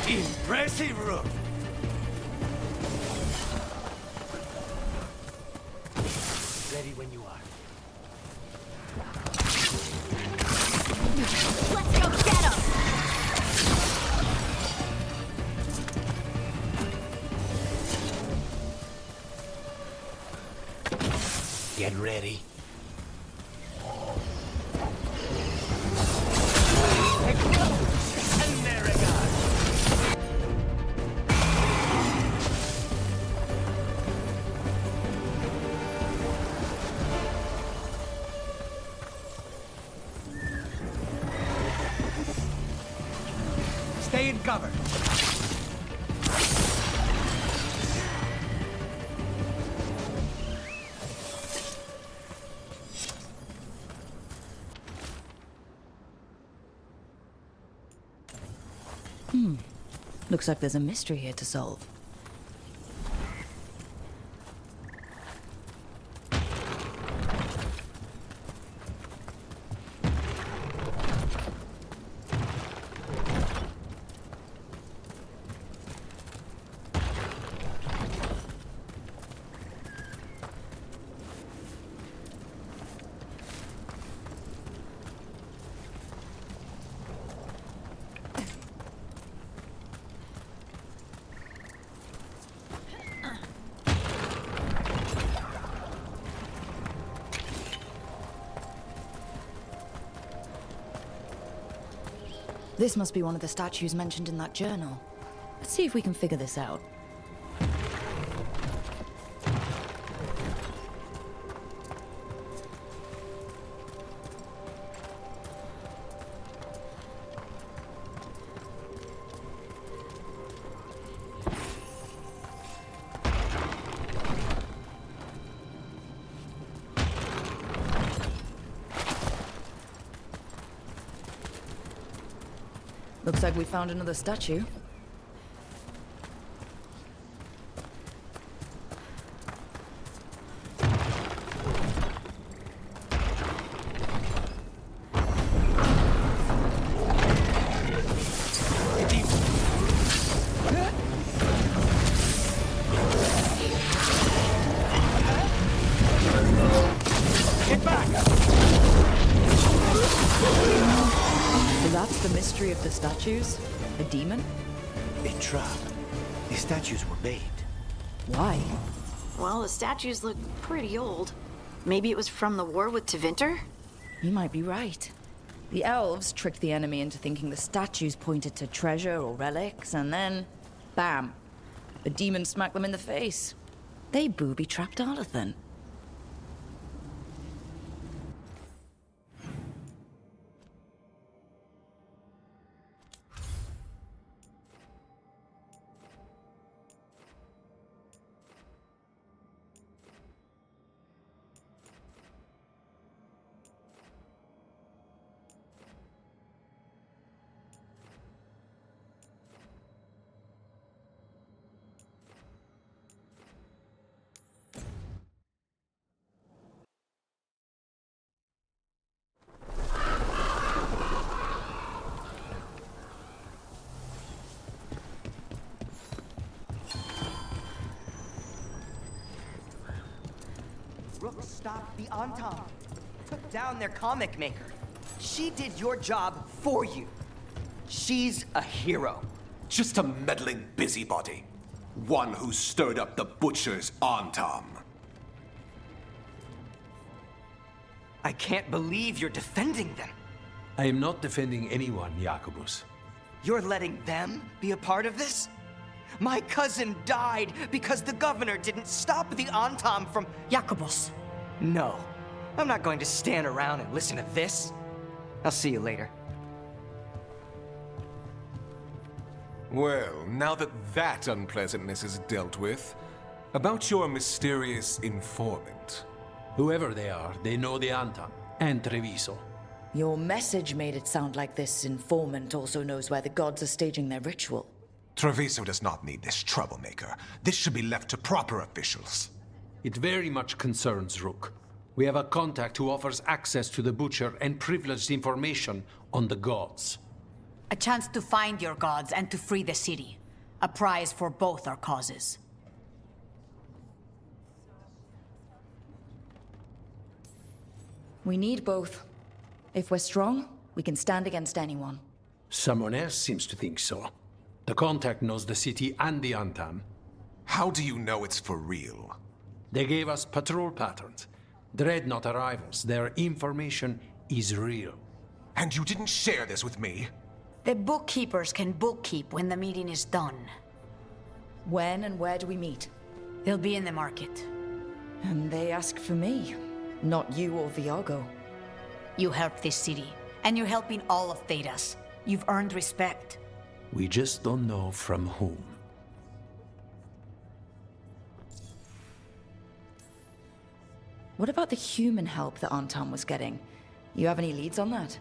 Impressive, Rook! Ready when you are. Let's go get him! Get ready. Stay in cover. Looks like there's a mystery here to solve. This must be one of the statues mentioned in that journal. Let's see if we can figure this out. Looks like we found another statue. Get back! So that's the mystery of the statues? A demon? A trap. The statues were bait. Why? Well, the statues look pretty old. Maybe it was from the war with Tevinter? You might be right. The elves tricked the enemy into thinking the statues pointed to treasure or relics, and then, bam, a demon smacked them in the face. They booby-trapped Arlathan. Rook stopped the Antivan. Took down their comic maker. She did your job for you. She's a hero. Just a meddling busybody. One who stirred up the butcher's Antam. I can't believe you're defending them. I am not defending anyone, Jacobus. You're letting them be a part of this? My cousin died because the governor didn't stop the Antam from... Jacobus. No. I'm not going to stand around and listen to this. I'll see you later. Well, now that that unpleasantness is dealt with, about your mysterious informant. Whoever they are, they know the Antam and Treviso. Your message made it sound like this informant also knows where the gods are staging their ritual. Treviso does not need this troublemaker. This should be left to proper officials. It very much concerns Rook. We have a contact who offers access to the Butcher and privileged information on the gods. A chance to find your gods and to free the city. A prize for both our causes. We need both. If we're strong, we can stand against anyone. Someone else seems to think so. The contact knows the city and the Antam. How do you know it's for real? They gave us patrol patterns. Dreadnought arrivals. Their information is real. And you didn't share this with me? The bookkeepers can bookkeep when the meeting is done. When and where do we meet? They'll be in the market. And they ask for me, not you or Viago. You helped this city, and you're helping all of Thedas. You've earned respect. We just don't know from whom. What about the human help that Antam was getting? You have any leads on that?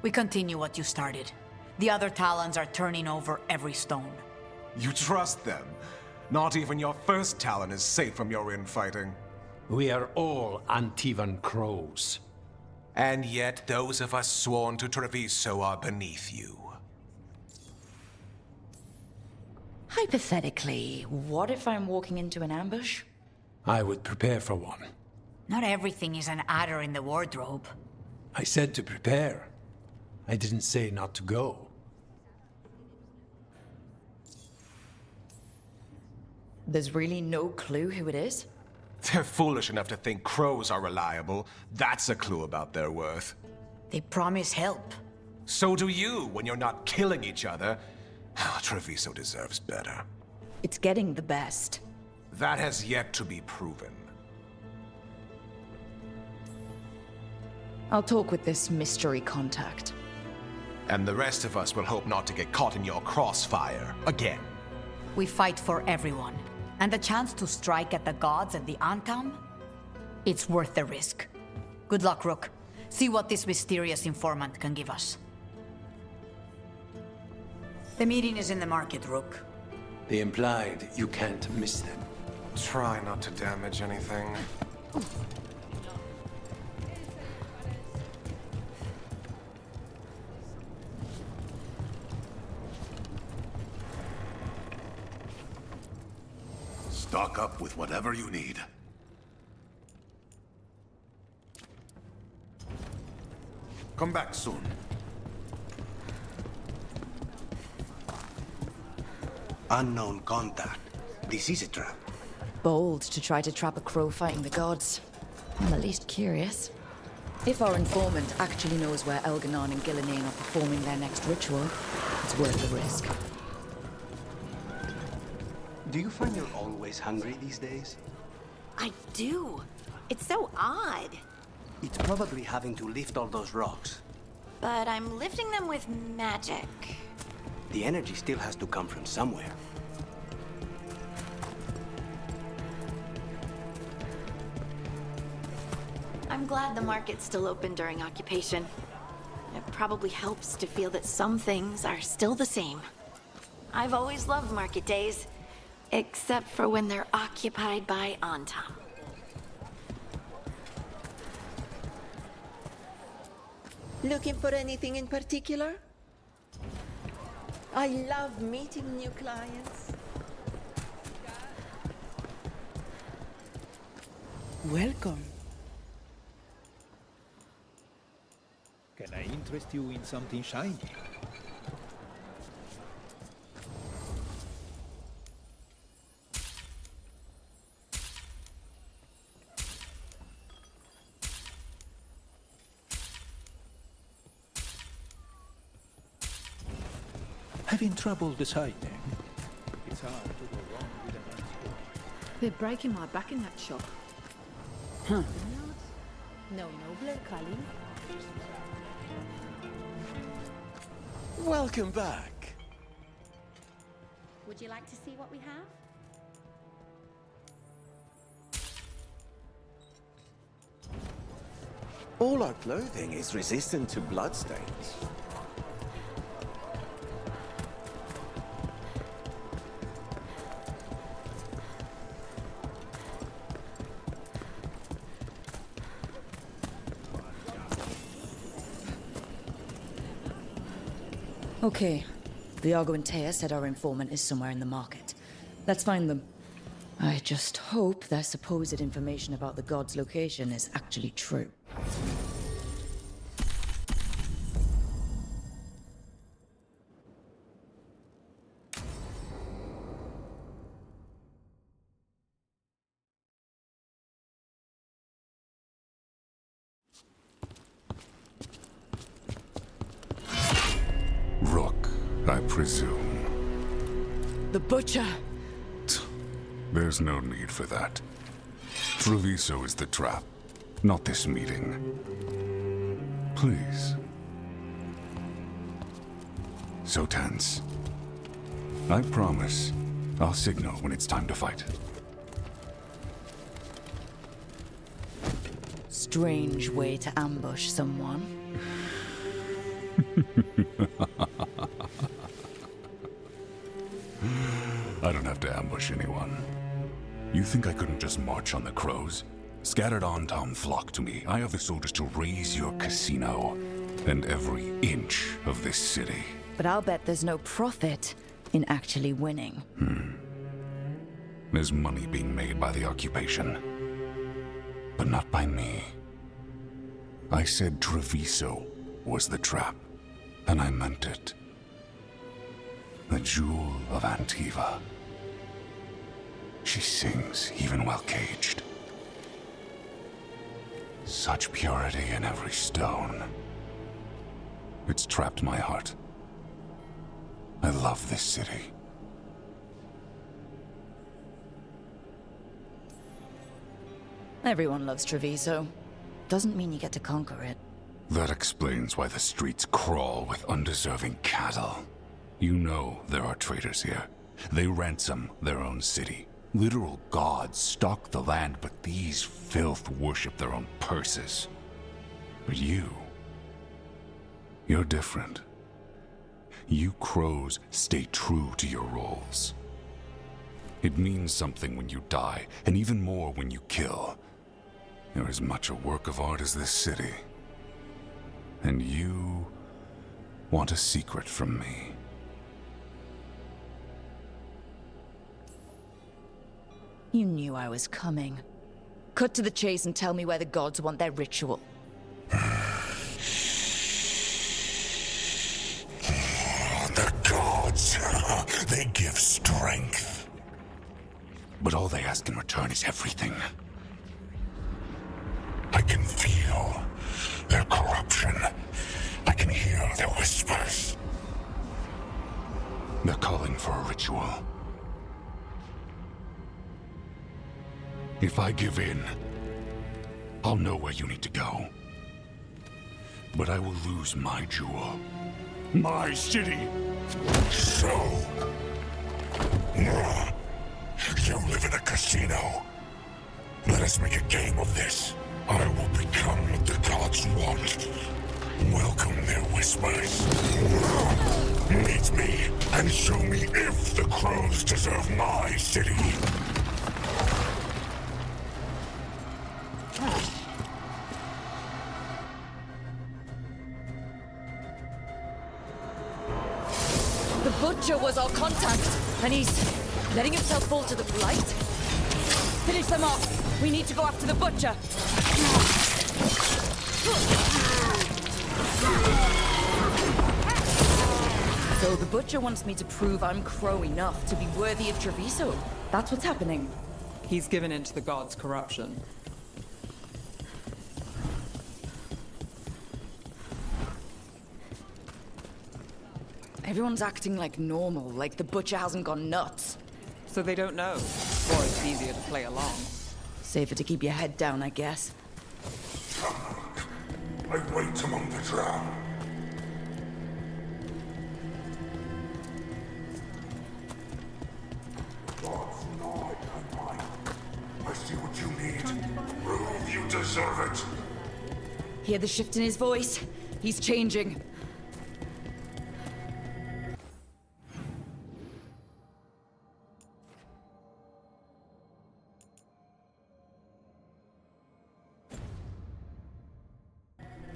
We continue what you started. The other Talons are turning over every stone. You trust them? Not even your first Talon is safe from your infighting. We are all Antivan crows. And yet those of us sworn to Treviso are beneath you. Hypothetically, what if I'm walking into an ambush? I would prepare for one. Not everything is an adder in the wardrobe. I said to prepare. I didn't say not to go. There's really no clue who it is? They're foolish enough to think crows are reliable. That's a clue about their worth. They promise help. So do you when you're not killing each other. Treviso deserves better. It's getting the best. That has yet to be proven. I'll talk with this mystery contact. And the rest of us will hope not to get caught in your crossfire again. We fight for everyone. And the chance to strike at the gods and the Antam? It's worth the risk. Good luck, Rook. See what this mysterious informant can give us. The meeting is in the market, Rook. They implied you can't miss them. Try not to damage anything. Stock up with whatever you need. Come back soon. Unknown contact. This is a trap. Bold to try to trap a crow fighting the gods. I'm at least curious. If our informant actually knows where Elganon and Gillenane are performing their next ritual, it's worth the risk. Do you find you're always hungry these days? I do. It's so odd. It's probably having to lift all those rocks. But I'm lifting them with magic. The energy still has to come from somewhere. I'm glad the market's still open during occupation. It probably helps to feel that some things are still the same. I've always loved market days, except for when they're occupied by Antam. Looking for anything in particular? I love meeting new clients. Welcome. Can I interest you in something shiny? Having trouble deciding. It's hard to go wrong with a nice book. They're breaking my back in that shop. Huh. No nobler calling. Welcome back. Would you like to see what we have? All our clothing is resistant to bloodstains. Okay. Viago and Taya said our informant is somewhere in the market. Let's find them. I just hope their supposed information about the god's location is actually true. Rook, I presume. The Butcher! There's no need for that. Treviso is the trap, not this meeting. Please. So tense. I promise, I'll signal when it's time to fight. Strange way to ambush someone. I don't have to ambush anyone. You think I couldn't just march on the crows? Scattered Antam flock to me. I have the soldiers to raise your casino and every inch of this city. But I'll bet there's no profit in actually winning. There's money being made by the occupation, but not by me. I said Treviso was the trap, and I meant it. The jewel of Antivan. She sings even while caged. Such purity in every stone. It's trapped my heart. I love this city. Everyone loves Treviso. Doesn't mean you get to conquer it. That explains why the streets crawl with undeserving cattle. You know there are traitors here. They ransom their own city. Literal gods stalk the land, but these filth worship their own purses. But you're different. You crows stay true to your roles. It means something when you die, and even more when you kill. You're as much a work of art as this city. And you want a secret from me. You knew I was coming. Cut to the chase and tell me where the gods want their ritual. The gods, they give strength. But all they ask in return is everything. I can feel their corruption. I can hear their whispers. They're calling for a ritual. If I give in, I'll know where you need to go. But I will lose my jewel. My city! So... you live in a casino. Let us make a game of this. I will become what the gods want. Welcome their whispers. Meet me and show me if the crows deserve my city. The Butcher was our contact, and he's letting himself fall to the Blight. Finish them off. We need to go after the Butcher. So the Butcher wants me to prove I'm crow enough to be worthy of Treviso. That's what's happening. He's given in to the gods' corruption. Everyone's acting like normal, like the Butcher hasn't gone nuts. So they don't know. Or it's easier to play along. Safer to keep your head down, I guess. I wait among the drowned. I see what you need. Prove you deserve it. Hear the shift in his voice? He's changing.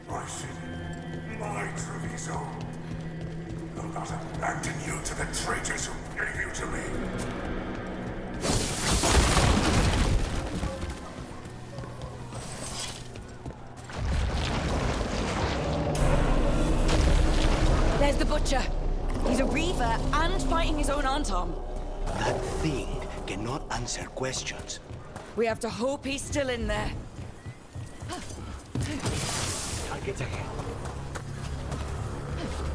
My city, my Treviso. The not abandon you to the traitors who gave you to me. There's the Butcher. He's a Riva and fighting his own Antam. That thing cannot answer questions. We have to hope he's still in there. Target's ahead.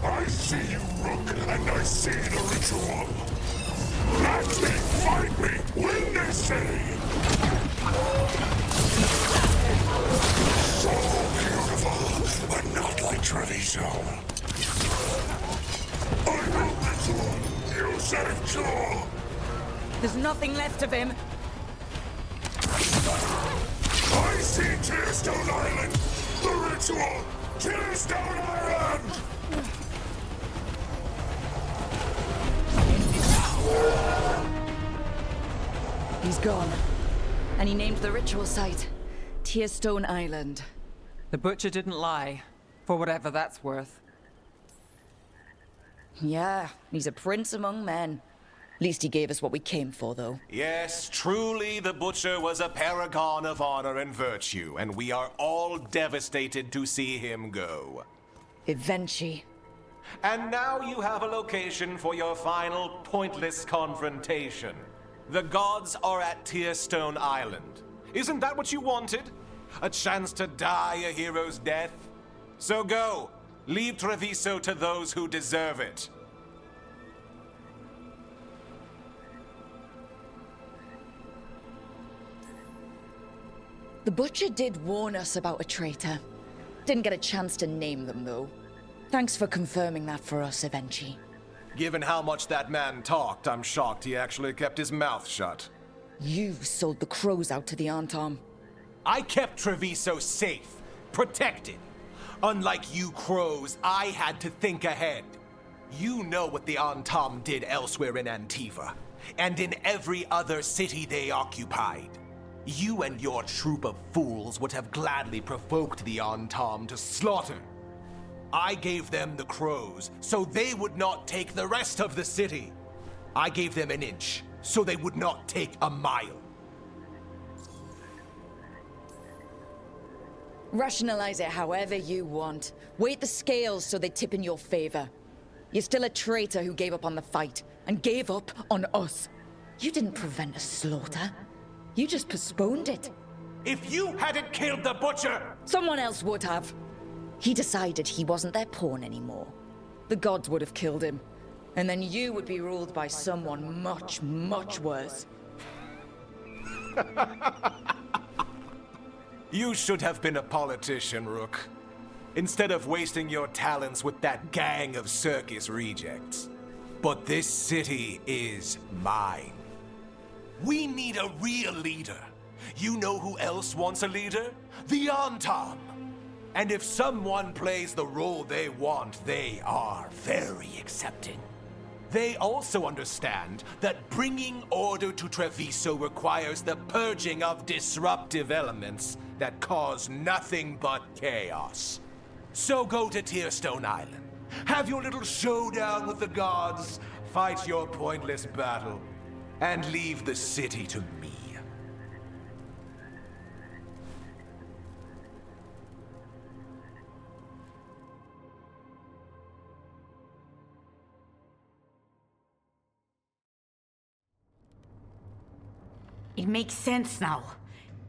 I see you, Rook, and I see the ritual. Let me fight me when they say. So beautiful, but not like Treviso. I know ritual. You saved Jaw. There's nothing left of him. I see Tearstone Island. The ritual. Tearstone Island. He's gone. And he named the ritual site Tearstone Island. The Butcher didn't lie, for whatever that's worth. Yeah, he's a prince among men. Least he gave us what we came for, though. Yes, truly the Butcher was a paragon of honor and virtue, and we are all devastated to see him go. Eventually. And now you have a location for your final pointless confrontation. The gods are at Tearstone Island. Isn't that what you wanted? A chance to die a hero's death? So go. Leave Treviso to those who deserve it. The Butcher did warn us about a traitor. Didn't get a chance to name them, though. Thanks for confirming that for us, Evenchi. Given how much that man talked, I'm shocked he actually kept his mouth shut. You sold the crows out to the Antam. I kept Treviso safe, protected. Unlike you crows, I had to think ahead. You know what the Antam did elsewhere in Antivan, and in every other city they occupied. You and your troop of fools would have gladly provoked the Antam to slaughter. I gave them the crows, so they would not take the rest of the city. I gave them an inch, so they would not take a mile. Rationalize it however you want. Weight the scales so they tip in your favor. You're still a traitor who gave up on the fight, and gave up on us. You didn't prevent a slaughter. You just postponed it. If you hadn't killed the Butcher... Someone else would have. He decided he wasn't their pawn anymore. The gods would have killed him. And then you would be ruled by someone much, much worse. You should have been a politician, Rook. Instead of wasting your talents with that gang of circus rejects. But this city is mine. We need a real leader. You know who else wants a leader? The Antam. And if someone plays the role they want, they are very accepting. They also understand that bringing order to Treviso requires the purging of disruptive elements that cause nothing but chaos. So go to Tearstone Island. Have your little showdown with the gods, fight your pointless battle, and leave the city to me. It makes sense now.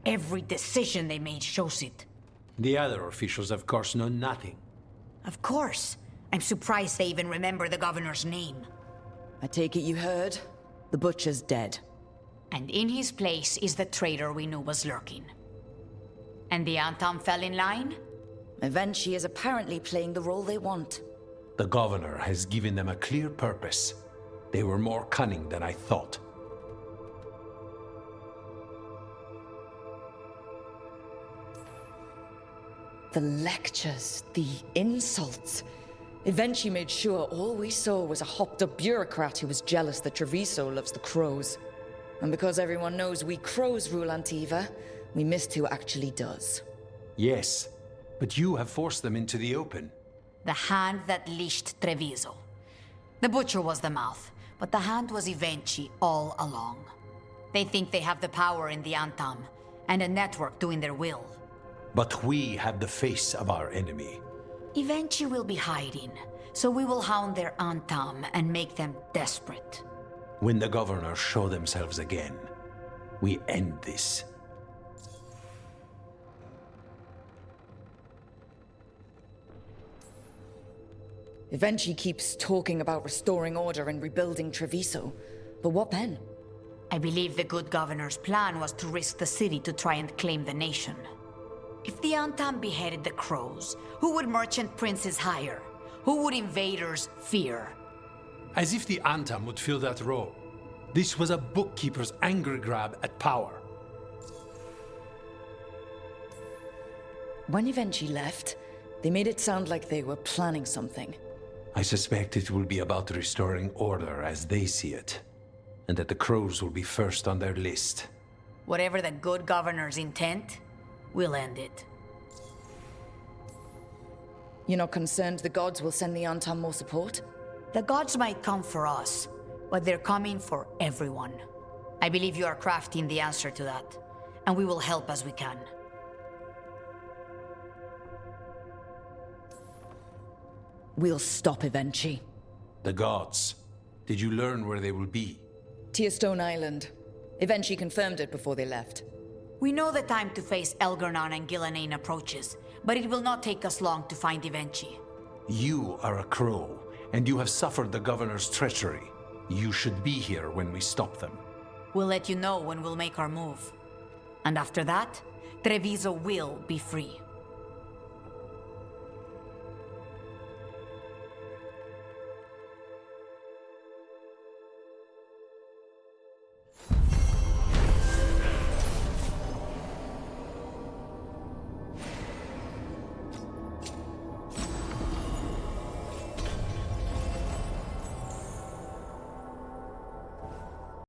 Every decision they made shows it. The other officials, of course, know nothing. Of course. I'm surprised they even remember the governor's name. I take it you heard? The Butcher's dead. And in his place is the traitor we knew was lurking. And the Antam fell in line? Evenchi is apparently playing the role they want. The governor has given them a clear purpose. They were more cunning than I thought. The lectures, the insults. Evenchi made sure all we saw was a hopped-up bureaucrat who was jealous that Treviso loves the crows. And because everyone knows we crows rule Antivan, we missed who actually does. Yes, but you have forced them into the open. The hand that leashed Treviso. The butcher was the mouth, but the hand was Evenchi all along. They think they have the power in the Antam, and a network doing their will. But we have the face of our enemy. Evenchi will be hiding, so we will hound their Antam and make them desperate. When the governors show themselves again, we end this. Evenchi keeps talking about restoring order and rebuilding Treviso. But what then? I believe the good governor's plan was to risk the city to try and claim the nation. If the Antam beheaded the crows, who would merchant princes hire? Who would invaders fear? As if the Antam would fill that role. This was a bookkeeper's angry grab at power. When Evenchi left, they made it sound like they were planning something. I suspect it will be about restoring order as they see it, and that the crows will be first on their list. Whatever the good governor's intent, we'll end it. You're not concerned the gods will send the Antam more support? The gods might come for us, but they're coming for everyone. I believe you are crafting the answer to that, and we will help as we can. We'll stop Evenchi. The gods. Did you learn where they will be? Tearstone Island. Evenchi confirmed it before they left. We know the time to face Elgarnan and Gillanane approaches, but it will not take us long to find Evenchi. You are a crow, and you have suffered the governor's treachery. You should be here when we stop them. We'll let you know when we'll make our move. And after that, Treviso will be free.